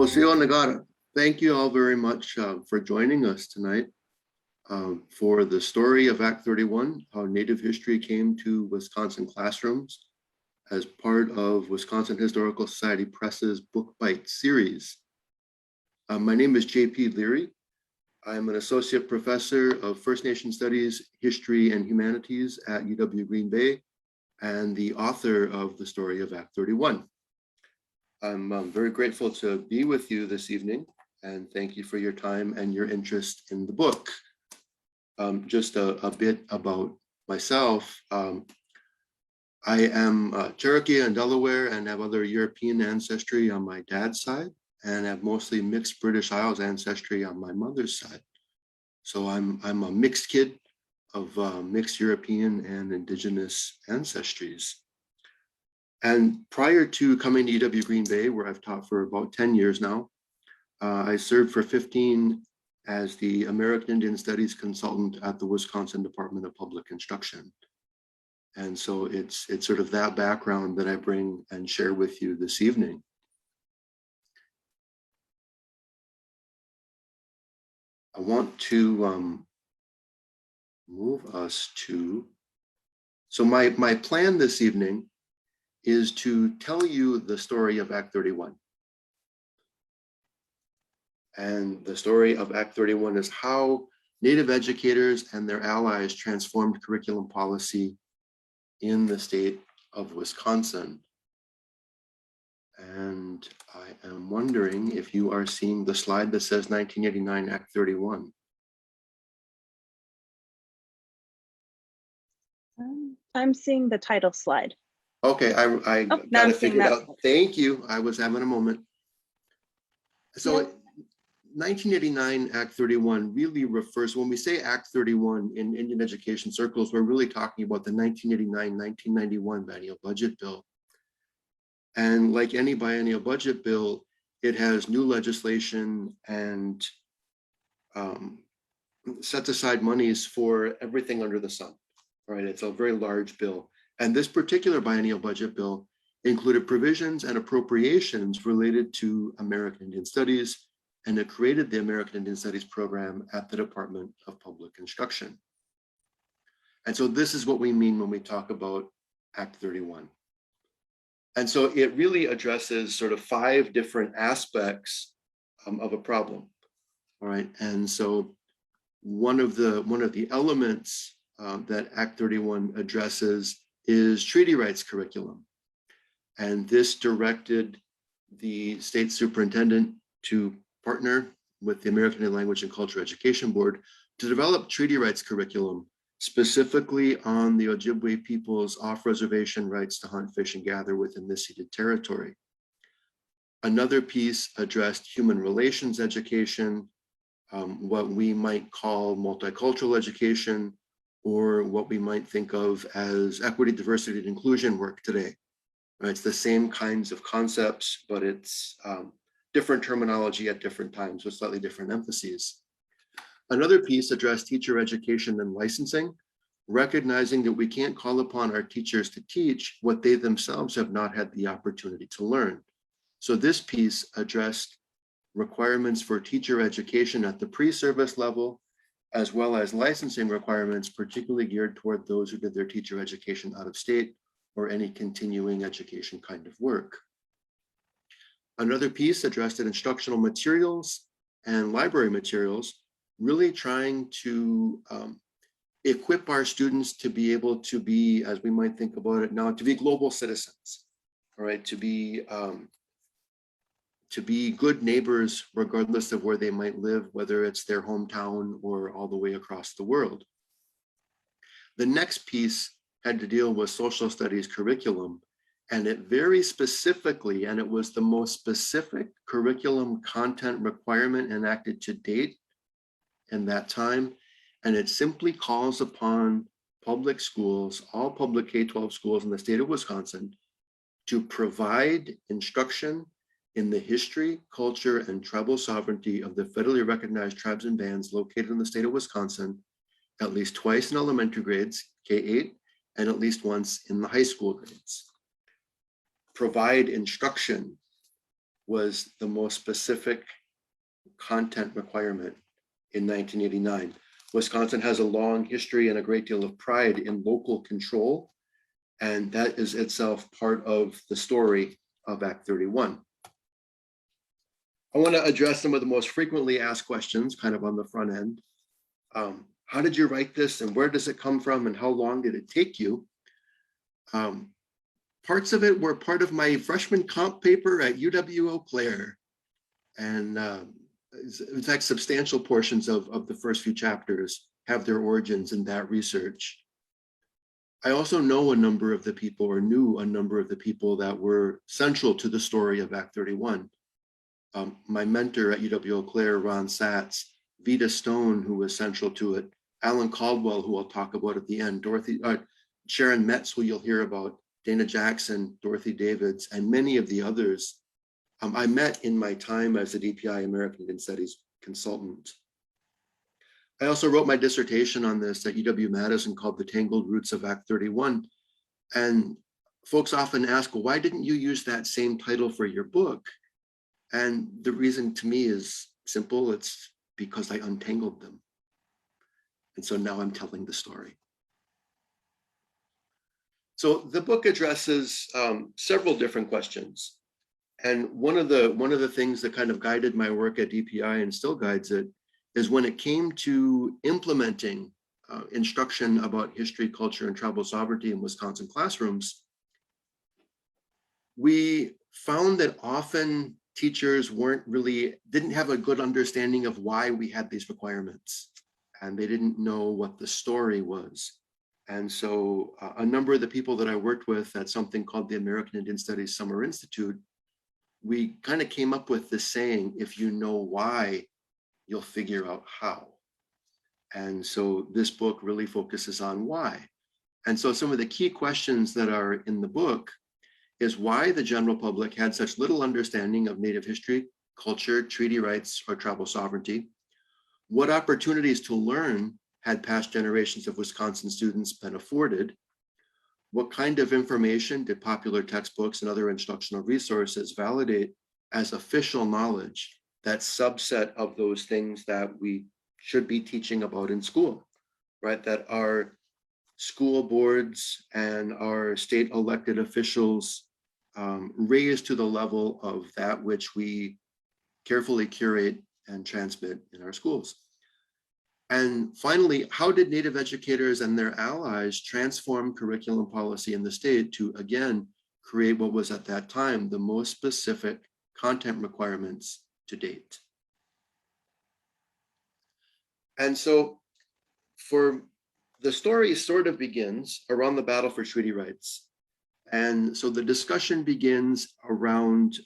Oseo Nagata, thank you all very much for joining us tonight for the story of Act 31, how Native history came to Wisconsin classrooms as part of Wisconsin Historical Society Press's Book Bite series. My name is J P Leary. I'm an associate professor of First Nation Studies, History, and Humanities at UW Green Bay, and the author of the story of Act 31. I'm very grateful to be with you this evening, and thank you for your time and your interest in the book. Just a bit about myself. I am Cherokee and Delaware and have other European ancestry on my dad's side, and have mostly mixed British Isles ancestry on my mother's side. So I'm a mixed kid of mixed European and Indigenous ancestries. And prior to coming to UW Green Bay, where I've taught for about 10 years now, I served for 15 as the American Indian Studies consultant at the Wisconsin Department of Public Instruction. And so it's sort of that background that I bring and share with you this evening. I want to move us to, so my plan this evening is to tell you the story of Act 31. And the story of Act 31 is how Native educators and their allies transformed curriculum policy in the state of Wisconsin. And I am wondering if you are seeing the slide that says 1989 Act 31. I'm seeing the title slide. Okay, I got it figured out. Thank you. I was having a moment. So yeah. 1989 Act 31 really refers, when we say Act 31 in Indian education circles, we're really talking about the 1989-1991 biennial budget bill. And like any biennial budget bill, it has new legislation and sets aside monies for everything under the sun, right? It's a very large bill. And this particular biennial budget bill included provisions and appropriations related to American Indian Studies, and it created the American Indian Studies program at the Department of Public Instruction. And so this is what we mean when we talk about Act 31. And so it really addresses sort of 5 different aspects of a problem, all right? And so one of the elements that Act 31 addresses is treaty rights curriculum. And this directed the state superintendent to partner with the American Indian Language and Culture Education Board to develop treaty rights curriculum, specifically on the Ojibwe people's off-reservation rights to hunt, fish, and gather within the ceded territory. Another piece addressed human relations education, what we might call multicultural education, or what we might think of as equity, diversity, and inclusion work today. Right? It's the same kinds of concepts, but it's different terminology at different times with slightly different emphases. Another piece addressed teacher education and licensing, recognizing that we can't call upon our teachers to teach what they themselves have not had the opportunity to learn. So this piece addressed requirements for teacher education at the pre-service level, as well as licensing requirements, particularly geared toward those who did their teacher education out of state or any continuing education kind of work. Another piece addressed instructional materials and library materials, really trying to equip our students to be able to be, as we might think about it now, to be global citizens, all right, to be good neighbors, regardless of where they might live, whether it's their hometown or all the way across the world. The next piece had to deal with social studies curriculum, and it very specifically, and it was the most specific curriculum content requirement enacted to date in that time, and it simply calls upon public schools, all public K-12 schools in the state of Wisconsin, to provide instruction in the history, culture, and tribal sovereignty of the federally recognized tribes and bands located in the state of Wisconsin, at least twice in elementary grades, K-8, and at least once in the high school grades. Provide instruction was the most specific content requirement in 1989. Wisconsin has a long history and a great deal of pride in local control, and that is itself part of the story of Act 31. I want to address some of the most frequently asked questions kind of on the front end. How did you write this, and where does it come from, and how long did it take you? Parts of it were part of my freshman comp paper at UW-Eau Claire. And in fact, substantial portions of the first few chapters have their origins in that research. I also know a number of the people, or knew a number of the people that were central to the story of Act 31. My mentor at UW-Eau Claire, Ron Satz, Vita Stone, who was central to it, Alan Caldwell, who I'll talk about at the end, Sharon Metz, who you'll hear about, Dana Jackson, Dorothy Davids, and many of the others I met in my time as a DPI American Indian Studies consultant. I also wrote my dissertation on this at UW-Madison called The Tangled Roots of Act 31. And folks often ask, well, why didn't you use that same title for your book? And the reason to me is simple. It's because I untangled them. And so now I'm telling the story. So the book addresses several different questions. And one of the things that kind of guided my work at DPI and still guides it is when it came to implementing instruction about history, culture, and tribal sovereignty in Wisconsin classrooms, we found that often teachers didn't have a good understanding of why we had these requirements, and they didn't know what the story was. And so a number of the people that I worked with at something called the American Indian Studies Summer Institute, we kind of came up with this saying, if you know why, you'll figure out how. And so this book really focuses on why. And so some of the key questions that are in the book is why the general public had such little understanding of Native history, culture, treaty rights, or tribal sovereignty. What opportunities to learn had past generations of Wisconsin students been afforded? What kind of information did popular textbooks and other instructional resources validate as official knowledge, that subset of those things that we should be teaching about in school, right? That our school boards and our state elected officials raise to the level of that which we carefully curate and transmit in our schools. And finally, how did Native educators and their allies transform curriculum policy in the state to, again, create what was at that time the most specific content requirements to date? And so the story sort of begins around the battle for treaty rights. And so the discussion begins around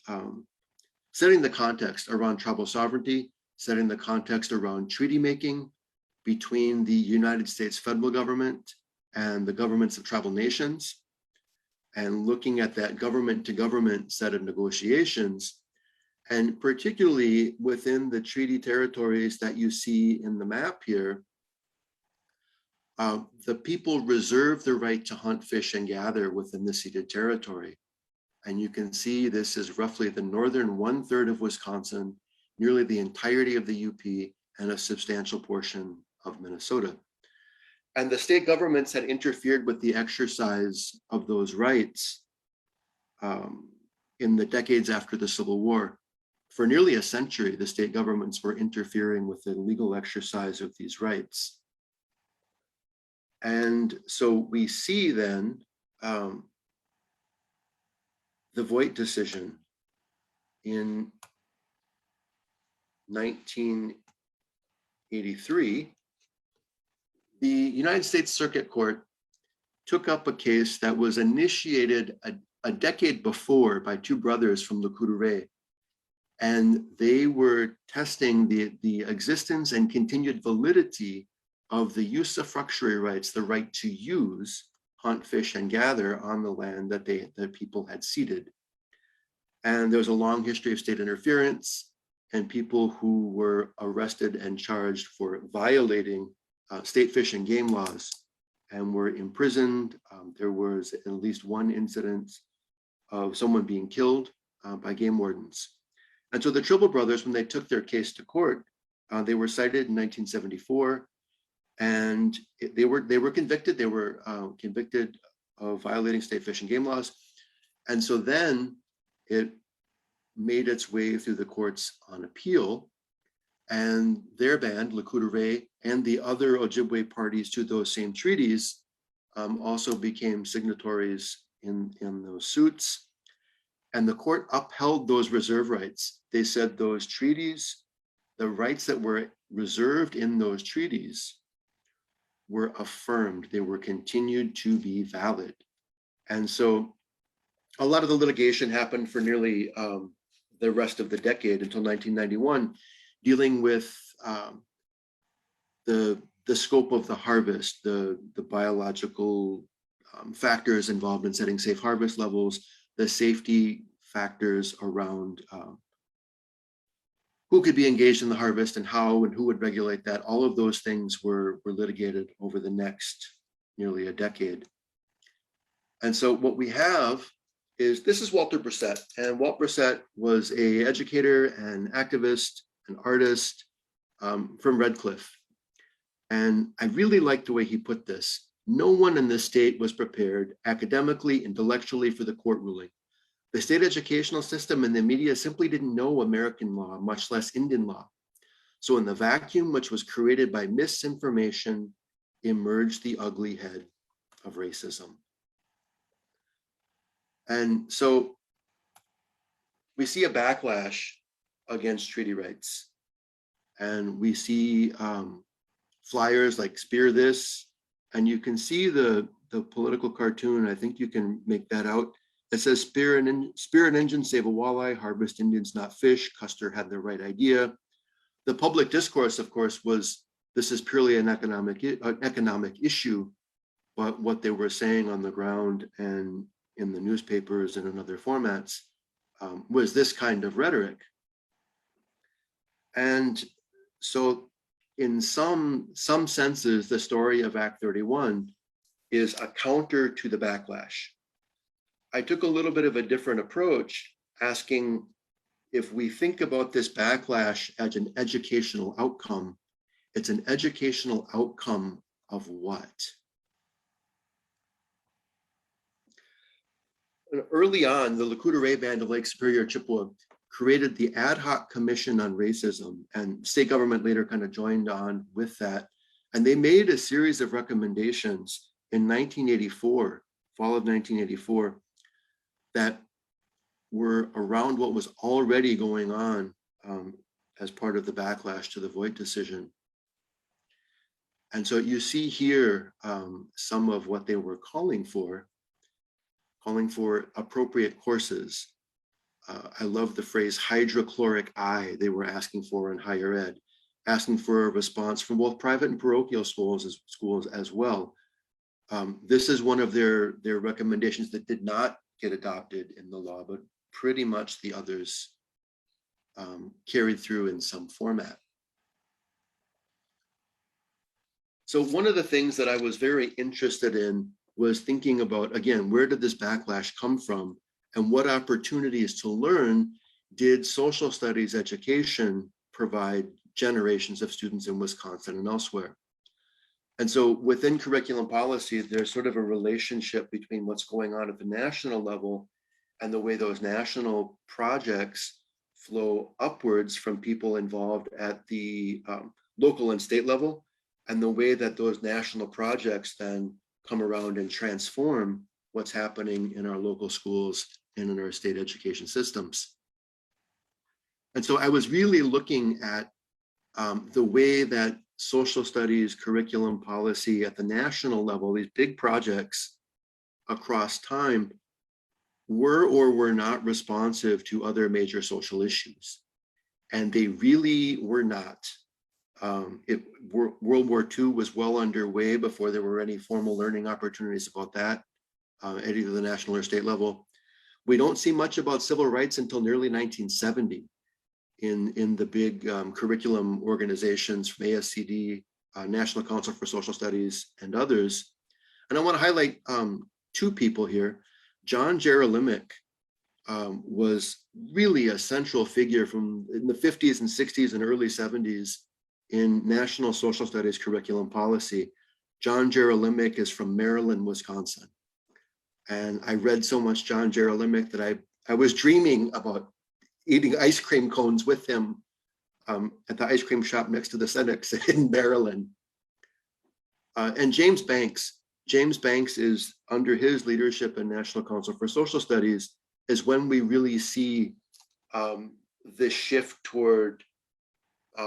setting the context around tribal sovereignty, setting the context around treaty making between the United States federal government and the governments of tribal nations, and looking at that government to government set of negotiations, and particularly within the treaty territories that you see in the map here, the people reserve the right to hunt, fish, and gather within the ceded territory. And you can see this is roughly the northern 1/3 of Wisconsin, nearly the entirety of the UP, and a substantial portion of Minnesota. And the state governments had interfered with the exercise of those rights in the decades after the Civil War. For nearly a century, the state governments were interfering with the legal exercise of these rights. And so we see then the Voigt Decision in 1983. The United States Circuit Court took up a case that was initiated a decade before by two brothers from Le Coudray. And they were testing the existence and continued validity of the usufructuary rights, the right to use, hunt, fish, and gather on the land that the people had ceded. And there was a long history of state interference and people who were arrested and charged for violating state fish and game laws and were imprisoned. There was at least one incident of someone being killed by game wardens. And so the Tribble brothers, when they took their case to court, they were cited in 1974, and they were convicted. They were convicted of violating state fish and game laws. And so then it made its way through the courts on appeal, and their band, Le Coudray, and the other Ojibwe parties to those same treaties also became signatories in those suits. And the court upheld those reserve rights. They said those treaties, the rights that were reserved in those treaties, were affirmed. They were continued to be valid. And so a lot of the litigation happened for nearly the rest of the decade until 1991, dealing with the scope of the harvest, the biological factors involved in setting safe harvest levels, the safety factors around who could be engaged in the harvest and how and who would regulate that. All of those things were litigated over the next nearly a decade. And so what we have is, this is Walter Brissett, and Walt Brissett was an educator, an activist, an artist from Red Cliff. And I really like the way he put this. No one in this state was prepared academically, intellectually for the court ruling. The state educational system and the media simply didn't know American law, much less Indian law. So in the vacuum which was created by misinformation emerged the ugly head of racism. And so we see a backlash against treaty rights. And we see flyers like "Spear This," and you can see the political cartoon. I think you can make that out. It says, "Spear an engine, save a walleye, harvest Indians, not fish. Custer had the right idea." The public discourse, of course, was this is purely an economic issue, but what they were saying on the ground and in the newspapers and in other formats was this kind of rhetoric. And so in some senses, the story of Act 31 is a counter to the backlash. I took a little bit of a different approach, asking if we think about this backlash as an educational outcome, it's an educational outcome of what? And early on, the Le Coudray Band of Lake Superior, Chippewa, created the Adhoc Commission on Racism, and state government later kind of joined on with that. And they made a series of recommendations in 1984, fall of 1984, that were around what was already going on as part of the backlash to the Voigt decision. And so you see here some of what they were calling for appropriate courses. I love the phrase hydrochloric eye they were asking for in higher ed, asking for a response from both private and parochial schools as well. This is one of their recommendations that did not get adopted in the law, but pretty much the others carried through in some format. So one of the things that I was very interested in was thinking about, again, where did this backlash come from, and what opportunities to learn did social studies education provide generations of students in Wisconsin and elsewhere? And so within curriculum policy, there's sort of a relationship between what's going on at the national level and the way those national projects flow upwards from people involved at the local and state level, and the way that those national projects then come around and transform what's happening in our local schools and in our state education systems. And so I was really looking at the way that social studies, curriculum policy at the national level, these big projects across time, were or were not responsive to other major social issues. And they really were not. World War II was well underway before there were any formal learning opportunities about that at either the national or state level. We don't see much about civil rights until nearly 1970 in the big curriculum organizations from ASCD, National Council for Social Studies, and others. And I want to highlight two people here. John Jerolimic was really a central figure from in the 50s and 60s and early 70s in national social studies curriculum policy. John Jerolimic is from Maryland, Wisconsin. And I read so much John Jerolimic that I was dreaming about eating ice cream cones with him at the ice cream shop next to the Senex in Maryland. And James Banks is, under his leadership in National Council for Social Studies, is when we really see this shift toward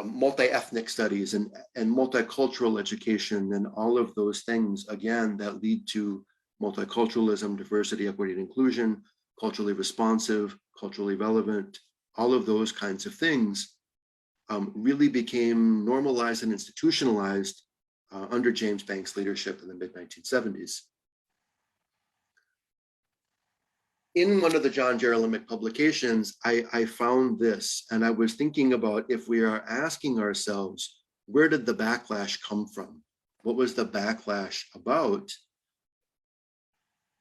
multi-ethnic studies and multicultural education and all of those things, again, that lead to multiculturalism, diversity, equity, and inclusion, culturally responsive, culturally relevant, all of those kinds of things really became normalized and institutionalized under James Banks' leadership in the mid-1970s. In one of the John Jerolimic publications, I found this, and I was thinking about, if we are asking ourselves, where did the backlash come from? What was the backlash about?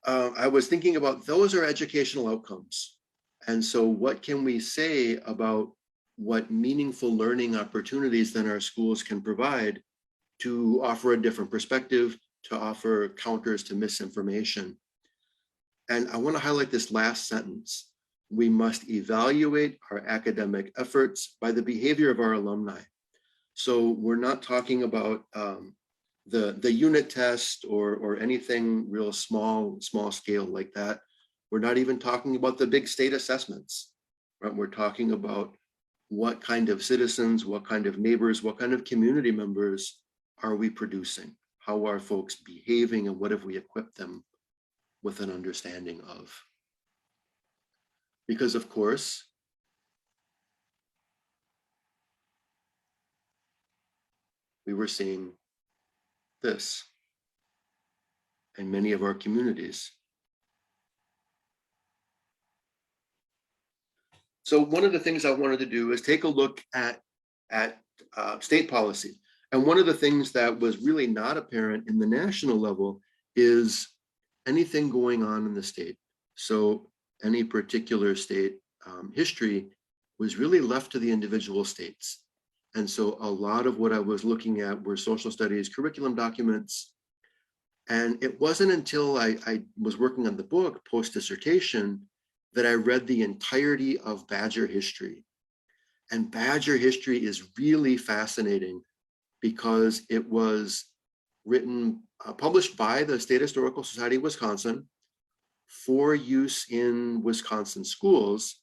I was thinking about, those are educational outcomes. And so what can we say about what meaningful learning opportunities then our schools can provide to offer a different perspective, to offer counters to misinformation? And I want to highlight this last sentence. We must evaluate our academic efforts by the behavior of our alumni. So we're not talking about the unit test or anything real small scale like that. We're not even talking about the big state assessments, right? We're talking about what kind of citizens, what kind of neighbors, what kind of community members are we producing? How are folks behaving, and what have we equipped them with an understanding of? Because of course, we were seeing this in many of our communities. So one of the things I wanted to do is take a look at state policy. And one of the things that was really not apparent in the national level is anything going on in the state. So any particular state history was really left to the individual states. And so a lot of what I was looking at were social studies curriculum documents. And it wasn't until I was working on the book post-dissertation that I read the entirety of Badger history. And Badger history is really fascinating because it was written, published by the State Historical Society of Wisconsin for use in Wisconsin schools.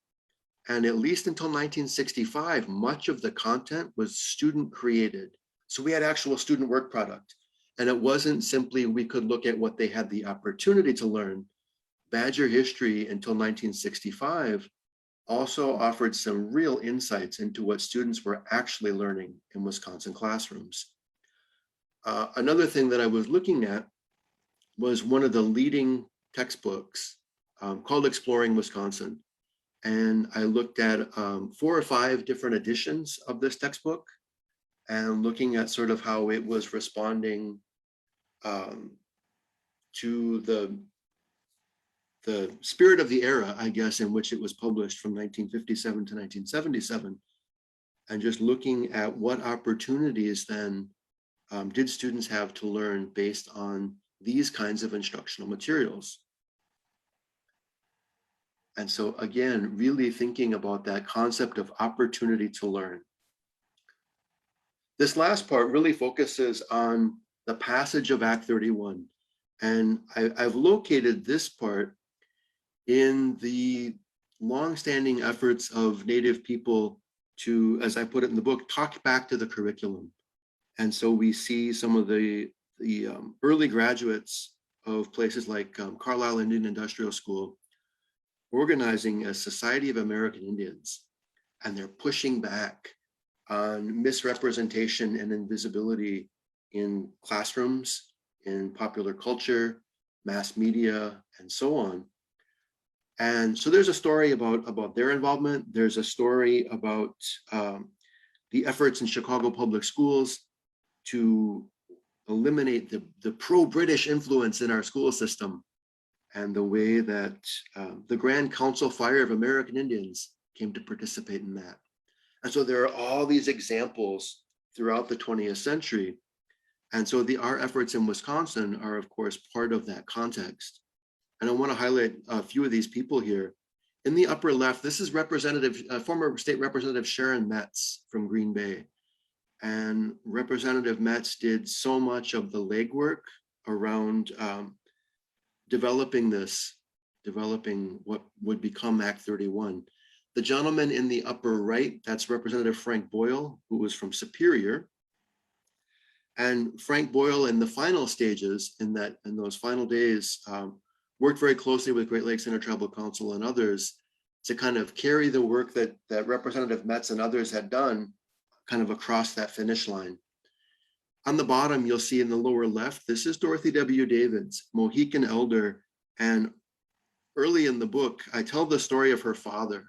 And at least until 1965, much of the content was student created. So we had actual student work product. And it wasn't simply we could look at what they had the opportunity to learn. Badger history until 1965 also offered some real insights into what students were actually learning in Wisconsin classrooms. Another thing that I was looking at was one of the leading textbooks called Exploring Wisconsin. And I looked at 4 or 5 different editions of this textbook and looking at sort of how it was responding to the spirit of the era, I guess, in which it was published from 1957 to 1977, and just looking at what opportunities then did students have to learn based on these kinds of instructional materials. And so again, really thinking about that concept of opportunity to learn. This last part really focuses on the passage of Act 31. And I've located this part in the longstanding efforts of Native people to, as I put it in the book, talk back to the curriculum. And so we see some of the early graduates of places like Carlisle Indian Industrial School organizing a Society of American Indians, and they're pushing back on misrepresentation and invisibility in classrooms, in popular culture, mass media, and so on. And so there's a story about their involvement. There's a story about the efforts in Chicago public schools to eliminate the pro-British influence in our school system. and the way that the Grand Council Fire of American Indians came to participate in that. And so there are all these examples throughout the 20th century. And so our efforts in Wisconsin are, of course, part of that context. And I want to highlight a few of these people here. In the upper left, this is former State Representative Sharon Metz from Green Bay. And Representative Metz did so much of the legwork around developing what would become Act 31. The gentleman in the upper right, that's Representative Frank Boyle, who was from Superior. And Frank Boyle, in the final stages, in those final days, worked very closely with Great Lakes Intertribal Council and others to kind of carry the work that Representative Metz and others had done kind of across that finish line. On the bottom, you'll see in the lower left, this is Dorothy W. Davids, Mohican elder. And early in the book, I tell the story of her father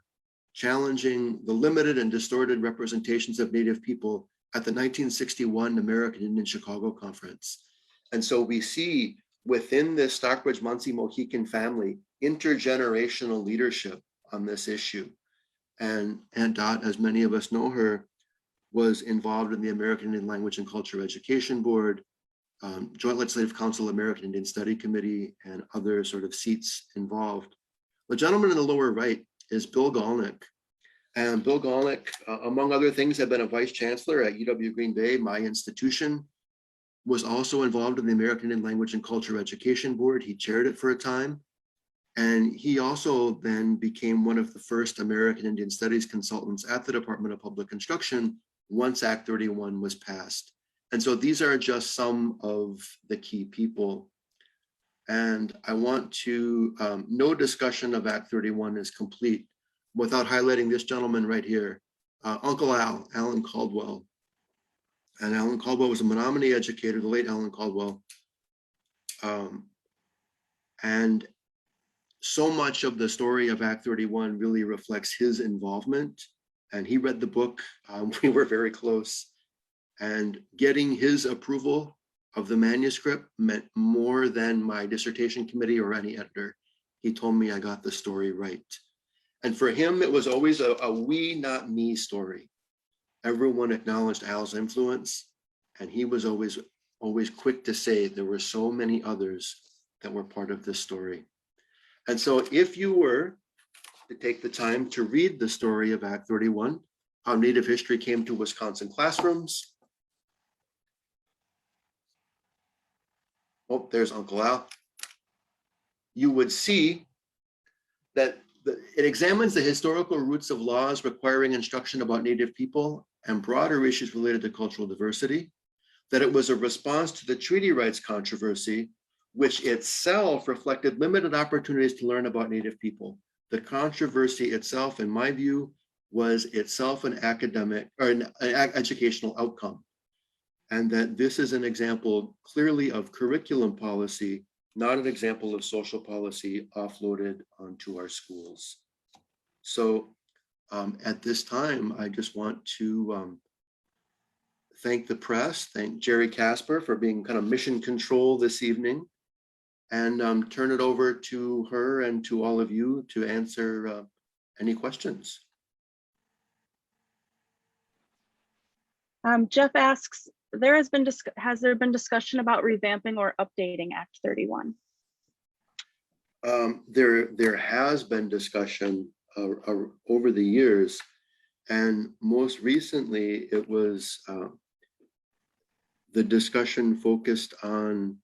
challenging the limited and distorted representations of Native people at the 1961 American Indian Chicago Conference. And so we see within this Stockbridge Munsee Mohican family, intergenerational leadership on this issue. And Aunt Dot, as many of us know her, was involved in the American Indian Language and Culture Education Board, Joint Legislative Council American Indian Study Committee, and other sort of seats involved. The gentleman in the lower right is Bill Galnick. And Bill Galnick, among other things, had been a vice chancellor at UW Green Bay, my institution, was also involved in the American Indian Language and Culture Education Board. He chaired it for a time. And he also then became one of the first American Indian Studies consultants at the Department of Public Instruction once Act 31 was passed. And so these are just some of the key people. And I want to, no discussion of Act 31 is complete without highlighting this gentleman right here, Uncle Al, Alan Caldwell. And Alan Caldwell was a Menominee educator, the late Alan Caldwell. And so much of the story of Act 31 really reflects his involvement. And he read the book, we were very close. And getting his approval of the manuscript meant more than my dissertation committee or any editor. He told me I got the story right. And for him, it was always a we, not me story. Everyone acknowledged Al's influence, and he was always quick to say there were so many others that were part of this story. And so if you were to take the time to read the story of Act 31, how Native history came to Wisconsin classrooms. Oh, there's Uncle Al. You would see that it examines the historical roots of laws requiring instruction about Native people and broader issues related to cultural diversity, that it was a response to the treaty rights controversy, which itself reflected limited opportunities to learn about Native people. The controversy itself, in my view, was itself an academic or an educational outcome. And that this is an example clearly of curriculum policy, not an example of social policy offloaded onto our schools. So at this time, I just want to thank the press, thank Jerry Casper for being kind of mission control this evening, and turn it over to her and to all of you to answer any questions. Jeff asks, has there been discussion about revamping or updating Act 31? There has been discussion over the years, and most recently it was the discussion focused on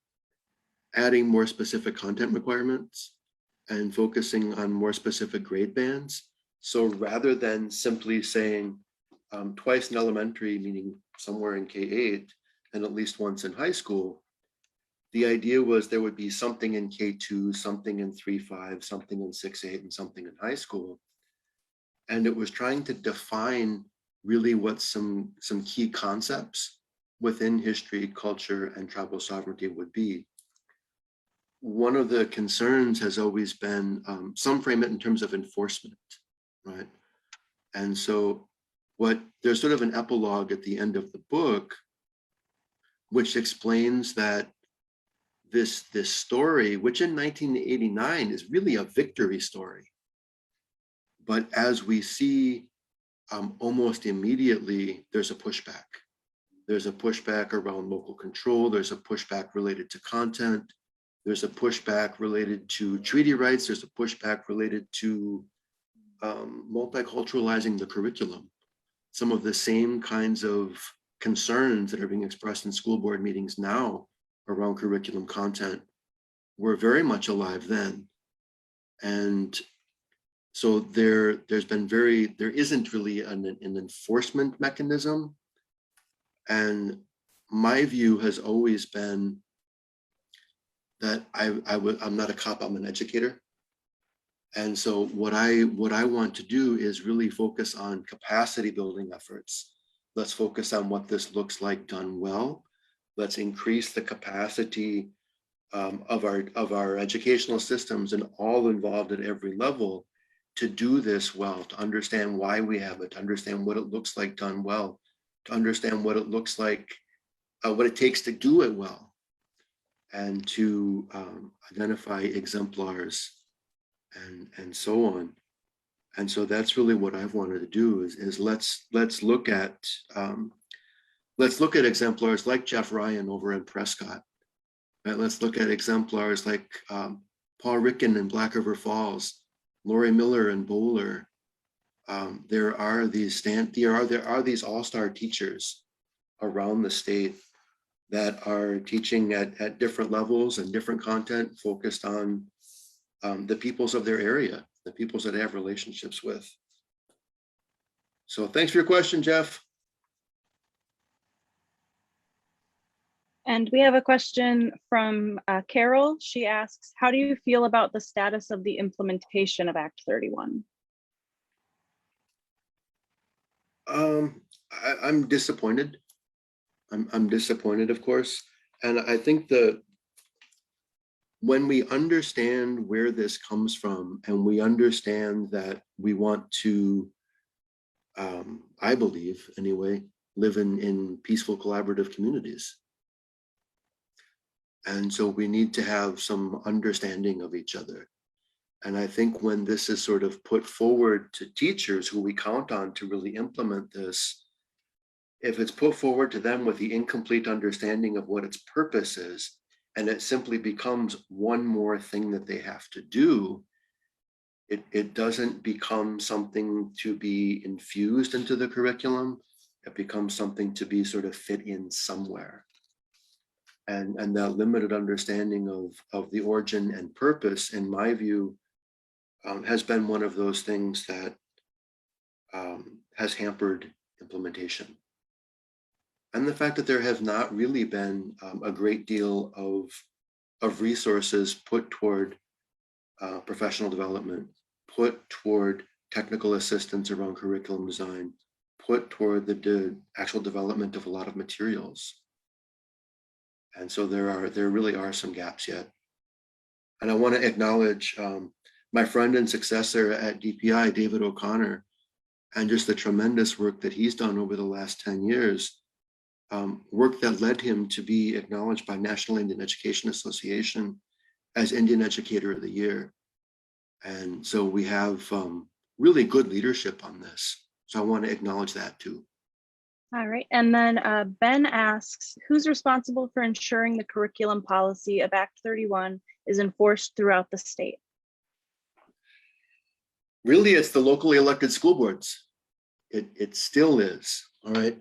adding more specific content requirements and focusing on more specific grade bands. So rather than simply saying twice in elementary, meaning somewhere in K-8 and at least once in high school, the idea was there would be something in K2, something in 3-5, something in 6-8, and something in high school. And it was trying to define really what some key concepts within history, culture, and tribal sovereignty would be. One of the concerns has always been, some frame it in terms of enforcement, right? And so there's sort of an epilogue at the end of the book, which explains that this story, which in 1989 is really a victory story. But as we see, almost immediately, there's a pushback. There's a pushback around local control. There's a pushback related to content. There's a pushback related to treaty rights. There's a pushback related to multiculturalizing the curriculum. Some of the same kinds of concerns that are being expressed in school board meetings now around curriculum content were very much alive then. And so there isn't really an enforcement mechanism. And my view has always been that I'm not a cop, I'm an educator. And so what I want to do is really focus on capacity building efforts. Let's focus on what this looks like done well. Let's increase the capacity of our educational systems and all involved at every level to do this well, to understand why we have it, to understand what it looks like done well, to understand what it looks like, what it takes to do it well, and to identify exemplars and so on. And so that's really what I've wanted to do is let's look at exemplars like Jeff Ryan over in Prescott. Right? Let's look at exemplars like Paul Ricken in Black River Falls, Lori Miller in Bowler. There are these all-star teachers around the state that are teaching at different levels and different content focused on the peoples of their area, the peoples that they have relationships with. So thanks for your question, Jeff. And we have a question from Carol. She asks, how do you feel about the status of the implementation of Act 31? I'm disappointed. I'm disappointed, of course. And I think when we understand where this comes from and we understand that we want to, I believe anyway, live in peaceful collaborative communities. And so we need to have some understanding of each other. And I think when this is sort of put forward to teachers who we count on to really implement this, if it's put forward to them with the incomplete understanding of what its purpose is, and it simply becomes one more thing that they have to do, it doesn't become something to be infused into the curriculum. It becomes something to be sort of fit in somewhere. And that limited understanding of the origin and purpose, in my view, has been one of those things that has hampered implementation. And the fact that there have not really been a great deal of resources put toward professional development, put toward technical assistance around curriculum design, put toward the actual development of a lot of materials. And so there really are some gaps yet. And I want to acknowledge my friend and successor at DPI, David O'Connor, and just the tremendous work that he's done over the last 10 years, work that led him to be acknowledged by National Indian Education Association as Indian Educator of the Year. And so we have really good leadership on this. So I want to acknowledge that too. All right, and then Ben asks, who's responsible for ensuring the curriculum policy of Act 31 is enforced throughout the state? Really, it's the locally elected school boards. It still is, all right?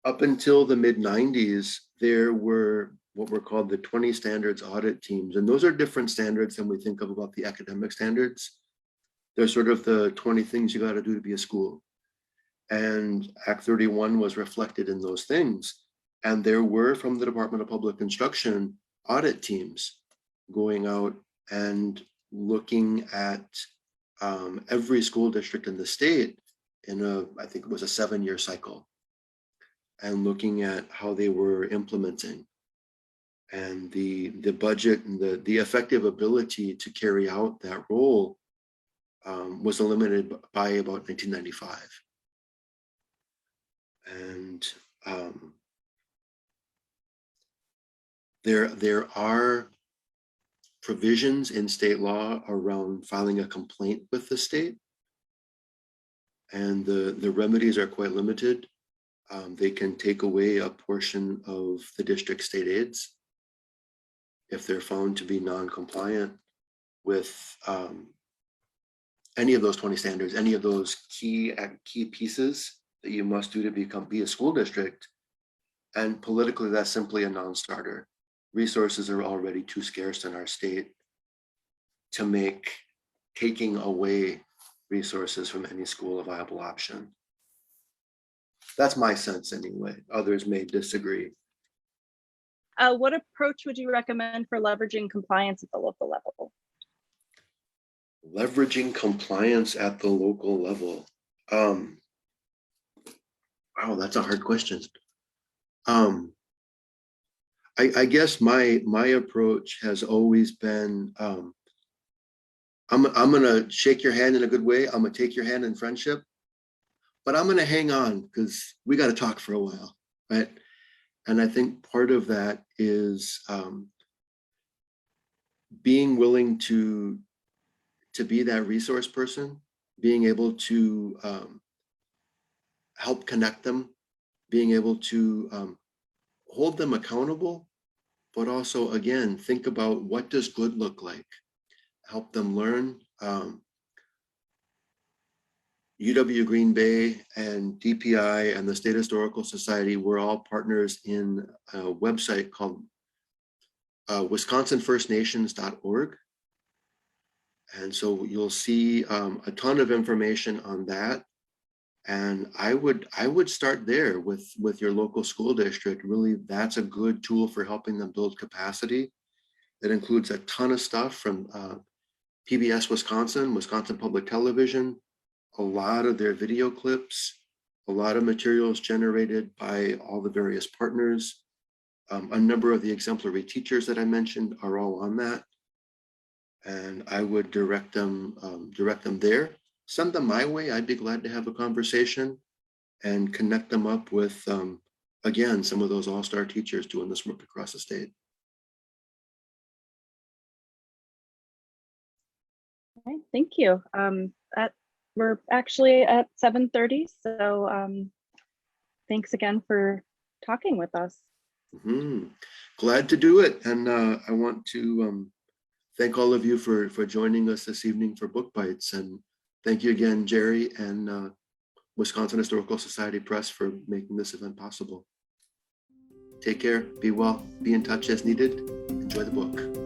Up until the mid-90s, there were what were called the 20 standards audit teams. And those are different standards than we think of about the academic standards. They're sort of the 20 things you got to do to be a school. And Act 31 was reflected in those things. And there were, from the Department of Public Instruction, audit teams going out and looking at every school district in the state in I think it was a 7-year cycle, and looking at how they were implementing. And the budget and the effective ability to carry out that role was eliminated by about 1995. And There are provisions in state law around filing a complaint with the state, and the remedies are quite limited. They can take away a portion of the district state aids if they're found to be non-compliant with any of those 20 standards, any of those key pieces that you must do to be a school district. And politically, that's simply a non-starter. Resources are already too scarce in our state to make taking away resources from any school a viable option. That's my sense anyway. Others may disagree. What approach would you recommend for leveraging compliance at the local level? Leveraging compliance at the local level. Wow, that's a hard question. I guess my approach has always been, I'm gonna shake your hand in a good way. I'm gonna take your hand in friendship, but I'm gonna hang on because we got to talk for a while, right? And I think part of that is being willing to be that resource person, being able to help connect them, being able to hold them accountable, but also, again, think about what does good look like, help them learn. UW Green Bay and DPI and the State Historical Society were all partners in a website called wisconsinfirstnations.org. And so you'll see a ton of information on that. And I would start there with your local school district. Really, that's a good tool for helping them build capacity. It includes a ton of stuff from PBS Wisconsin Public Television, a lot of their video clips, a lot of materials generated by all the various partners. A number of the exemplary teachers that I mentioned are all on that. And I would direct them there. Send them my way. I'd be glad to have a conversation and connect them up with, again, some of those all-star teachers doing this work across the state. All right, thank you. We're actually at 7:30, so thanks again for talking with us. Glad to do it. And I want to thank all of you for joining us this evening for Book Bites. And thank you again, Jerry and Wisconsin Historical Society Press for making this event possible. Take care, be well, be in touch as needed. Enjoy the book.